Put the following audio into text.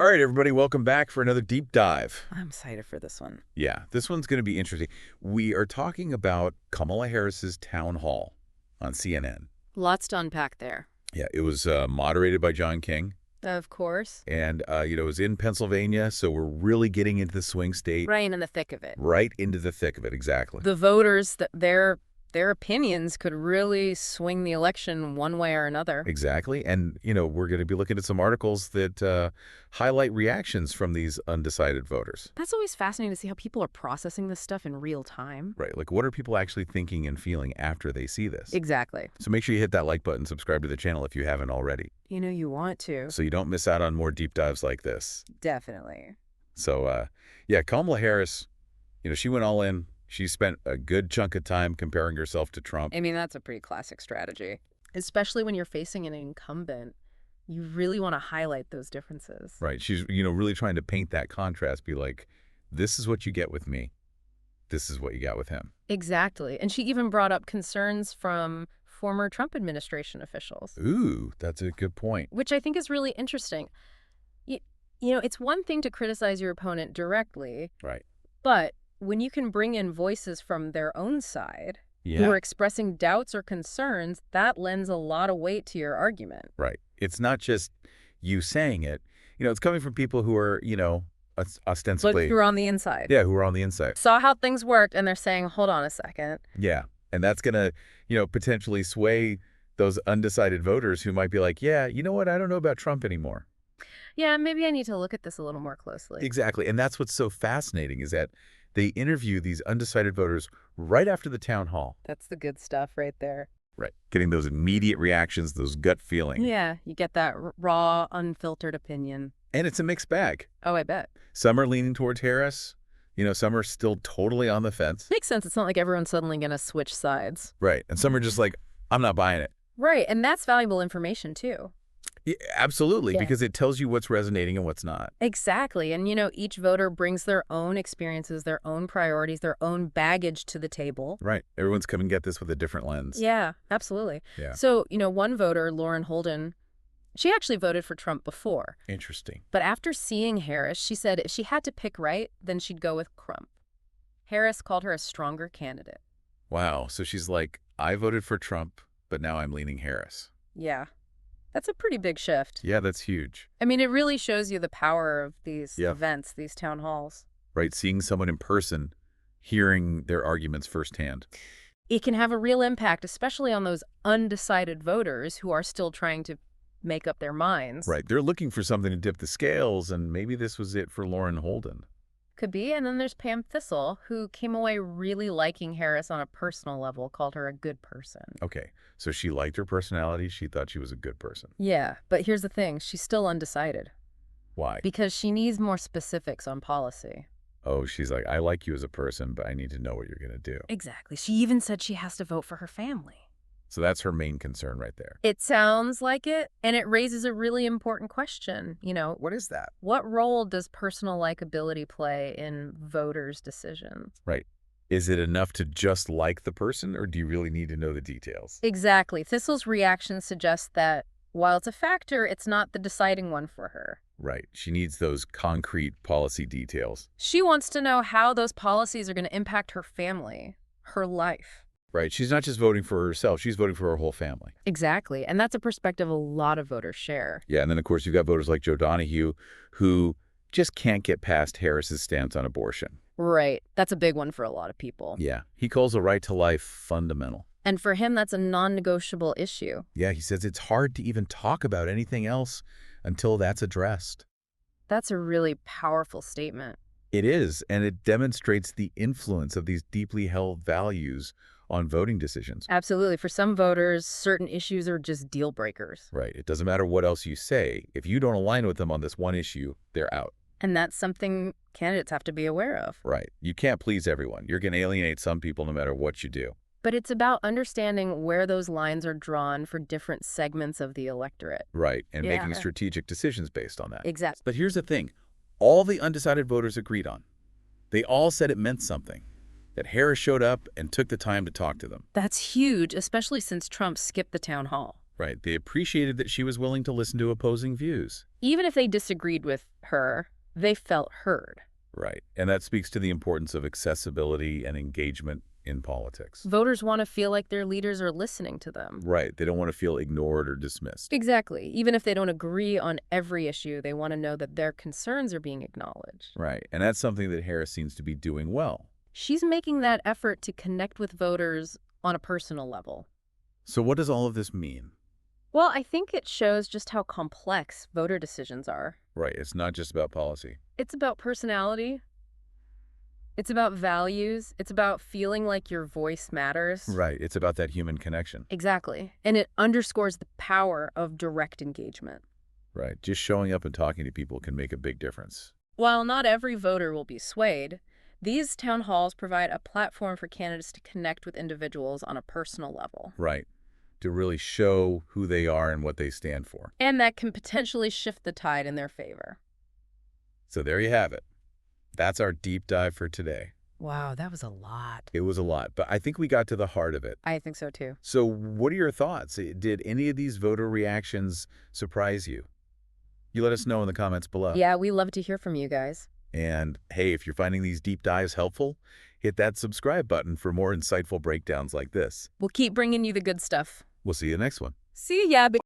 All right, everybody, welcome back for another deep dive. I'm excited for this one. Yeah, this one's going to be interesting. We are talking about Kamala Harris's town hall on CNN. Lots to unpack there. Yeah, it was moderated by John King, Of course. and it was in Pennsylvania, so we're really getting into the swing state. Right in the thick of it. Right into the thick of it, exactly. The voters, their opinions could really swing the election one way or another. Exactly, and, we're going to be looking at some articles that highlight reactions from these undecided voters. That's always fascinating to see how people are processing this stuff in real time. Right, like what are people actually thinking and feeling after they see this? Exactly. So make sure you hit that like button, subscribe to the channel if you haven't already. You want to. So you don't miss out on more deep dives like this. Definitely. So, yeah, Kamala Harris, she went all in. She spent a good chunk of time comparing herself to Trump. I mean, that's a pretty classic strategy. Especially when you're facing an incumbent. You really want to highlight those differences. Right. She's, really trying to paint that contrast, be like, this is what you get with me. This is what you got with him. Exactly. And she even brought up concerns from former Trump administration officials. Ooh, that's a good point. Which I think is really interesting. It's one thing to criticize your opponent directly. Right. But when you can bring in voices from their own side who Yeah. are expressing doubts or concerns, that lends a lot of weight to your argument. Right. It's not just you saying it. It's coming from people who are, ostensibly. But who are on the inside. Yeah, who are on the inside. Saw how things worked, and they're saying, hold on a second. Yeah. And that's going to, potentially sway those undecided voters who might be like, yeah, you know what? I don't know about Trump anymore. Yeah, maybe I need to look at this a little more closely. Exactly. And that's what's so fascinating is that they interview these undecided voters right after the town hall. That's the good stuff right there. Right. Getting those immediate reactions, those gut feelings. Yeah, you get that raw, unfiltered opinion. And it's a mixed bag. Oh, I bet. Some are leaning towards Harris. Some are still totally on the fence. Makes sense. It's not like everyone's suddenly going to switch sides. Right. And some are just like, I'm not buying it. Right. And that's valuable information, too. Yeah, absolutely, Yeah. because it tells you what's resonating and what's not. Exactly. And, each voter brings their own experiences, their own priorities, their own baggage to the table. Right. Everyone's coming at this with a different lens. Yeah, absolutely. Yeah. So, one voter, Lauren Holden, she actually voted for Trump before. Interesting. But after seeing Harris, she said if she had to pick right, then she'd go with Trump. Harris called her a stronger candidate. Wow. So she's like, I voted for Trump, but now I'm leaning Harris. Yeah. That's a pretty big shift. Yeah, that's huge. I mean, it really shows you the power of these Yeah. events, these town halls. Right. Seeing someone in person, hearing their arguments firsthand. It can have a real impact, especially on those undecided voters who are still trying to make up their minds. Right. They're looking for something to dip the scales, and maybe this was it for Lauren Holden. Could be. And then there's Pam Thistle, who came away really liking Harris on a personal level, called her a good person. Okay. So she liked her personality. She thought she was a good person. Yeah, but here's the thing. She's still undecided. Why? Because she needs more specifics on policy. Oh, she's like, I like you as a person, but I need to know what you're going to do. Exactly. She even said she has to vote for her family. So that's her main concern right there. It sounds like it, and it raises a really important question. What is that? What role does personal likability play in voters' decisions? Right. Is it enough to just like the person, or do you really need to know the details? Exactly. Thistle's reaction suggests that while it's a factor, it's not the deciding one for her. Right. She needs those concrete policy details. She wants to know how those policies are going to impact her family, her life. Right. She's not just voting for herself. She's voting for her whole family. Exactly. And that's a perspective a lot of voters share. Yeah. And then, of course, you've got voters like Joe Donahue who just can't get past Harris's stance on abortion. Right. That's a big one for a lot of people. Yeah. He calls the right to life fundamental. And for him, that's a non-negotiable issue. Yeah. He says it's hard to even talk about anything else until that's addressed. That's a really powerful statement. It is. And it demonstrates the influence of these deeply held values on voting decisions. Absolutely. For some voters, certain issues are just deal breakers. Right. It doesn't matter what else you say. If you don't align with them on this one issue, they're out. And that's something candidates have to be aware of. Right. You can't please everyone. You're going to alienate some people no matter what you do. But it's about understanding where those lines are drawn for different segments of the electorate. Right. And Yeah. making strategic decisions based on that. Exactly. But here's the thing. All the undecided voters agreed on. They all said it meant something. That Harris showed up and took the time to talk to them. That's huge, especially since Trump skipped the town hall. Right. They appreciated that she was willing to listen to opposing views. Even if they disagreed with her, they felt heard. Right. And that speaks to the importance of accessibility and engagement in politics. Voters want to feel like their leaders are listening to them. Right. They don't want to feel ignored or dismissed. Exactly. Even if they don't agree on every issue, they want to know that their concerns are being acknowledged. Right. And that's something that Harris seems to be doing well. She's making that effort to connect with voters on a personal level. So what does all of this mean? Well, I think it shows just how complex voter decisions are. Right. It's not just about policy. It's about personality. It's about values. It's about feeling like your voice matters. Right. It's about that human connection. Exactly. And it underscores the power of direct engagement. Right. Just showing up and talking to people can make a big difference. While not every voter will be swayed, these town halls provide a platform for candidates to connect with individuals on a personal level. Right. To really show who they are and what they stand for. And that can potentially shift the tide in their favor. So there you have it. That's our deep dive for today. Wow, that was a lot. It was a lot, but I think we got to the heart of it. I think so too. So what are your thoughts? Did any of these voter reactions surprise you? You let us know in the comments below. Yeah, we love to hear from you guys. And hey, if you're finding these deep dives helpful, hit that subscribe button for more insightful breakdowns like this. We'll keep bringing you the good stuff. We'll see you next one. See ya.